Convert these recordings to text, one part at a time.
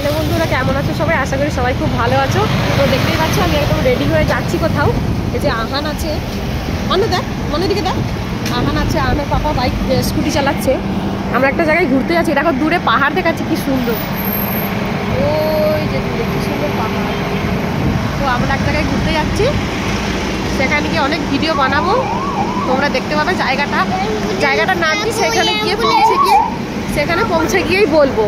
Hello বন্ধুরা, কেমন আছো সবাই? আশা করি সবাই খুব ভালো আছো। তো দেখতেই পাচ্ছ আমি একদম রেডি হয়ে যাচ্ছি কোথাও। এই যে আহান আছে, মনে দিকে দেখ, আহান আছে, আহানের পাপা বাইক স্কুটি চালাচ্ছে। আমরা একটা জায়গায় ঘুরতে যাচ্ছি। দেখো দূরে পাহাড় দেখাচ্ছে, কি সুন্দর, ওই যে দূরে কি সুন্দর পাহাড়। তো আমরা এক জায়গায় ঘুরতে যাচ্ছি, সেখানে গিয়ে অনেক ভিডিও বানাবো, তোমরা দেখতে পাবে। জায়গাটার নাম কি সেখানে পৌঁছে গিয়েই বলবো।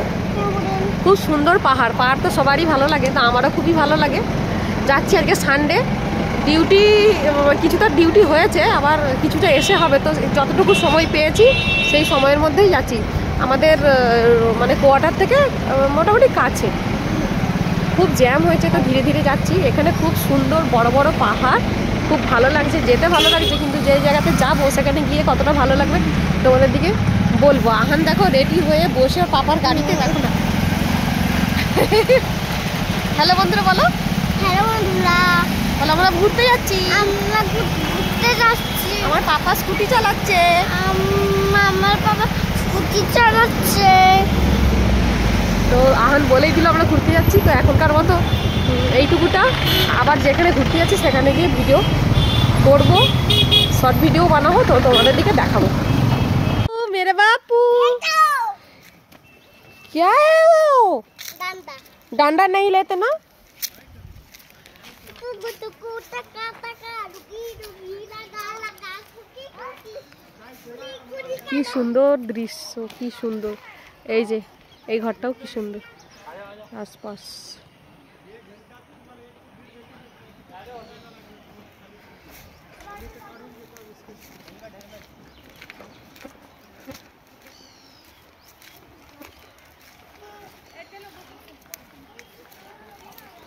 খুব সুন্দর পাহাড় তো সবারই ভালো লাগে, তো আমারও খুবই ভালো লাগে। যাচ্ছি আজকে সানডে, কিছুটা ডিউটি হয়েছে, আবার কিছুটা এসে হবে। তো যতটুকু সময় পেয়েছি সেই সময়ের মধ্যেই যাচ্ছি। আমাদের মানে কোয়ার্টার থেকে মোটামুটি কাছে, খুব জ্যাম হয়েছে, তো ধীরে ধীরে যাচ্ছি। এখানে খুব সুন্দর বড় বড় পাহাড়, খুব ভালো লাগছে, যেতে ভালো লাগছে। কিন্তু যে জায়গাতে যাবো সেখানে গিয়ে কতটা ভালো লাগবে তোমাদের দিকে বলবো। আহান দেখো রেডি হয়ে বসে পাপার গাড়িতে, দেখো না। হ্যালো বন্ধুরা, বলো। হ্যালো বন্ধুরা, বলো আমরা ঘুরতে যাচ্ছি। আমরা ঘুরতে যাচ্ছি। আমার পাপা স্কুটি চালাচ্ছে। আমার বাবা স্কুটি চালাচ্ছে। তো আহান বলেই দিল আমরা ঘুরতে যাচ্ছি। তো এখনকার মতো এইটুকুটা, আবার যেখানে ঘুরতে যাচ্ছি সেখানে গিয়ে ভিডিও করবো, শর্ট ভিডিও বানাবো, তো তোমাদের দিকে দেখাবো। মেরে বাপু क्या है वो? डंडा नहीं लेते ना? কি সুন্দর দৃশ্য, কি সুন্দর। এই যে এই ঘরটাও কি সুন্দর, আশপাশ।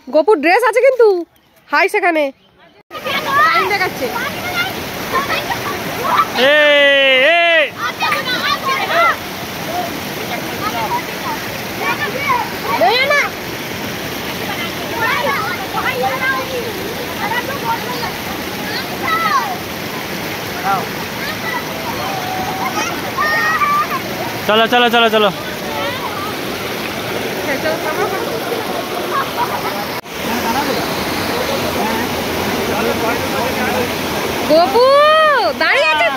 গোপুর ড্রেস আছে কিন্তু, হাই সেখানে টাইম দেখাচ্ছে। चलो चलो चलो चलो। গোপু দাঁড়িয়ে আছে।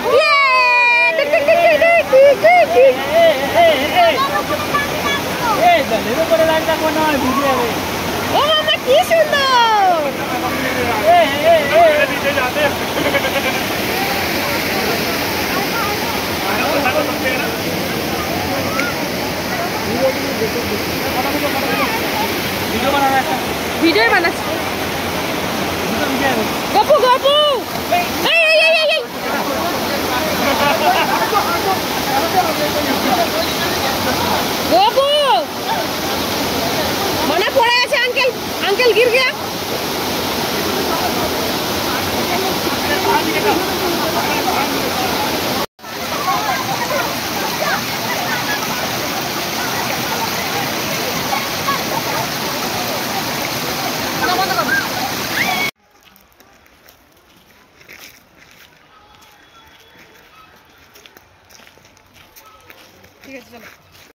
ও মামা কি সুন্দর। ভিডিও বানাচ্ছি। গপু গপু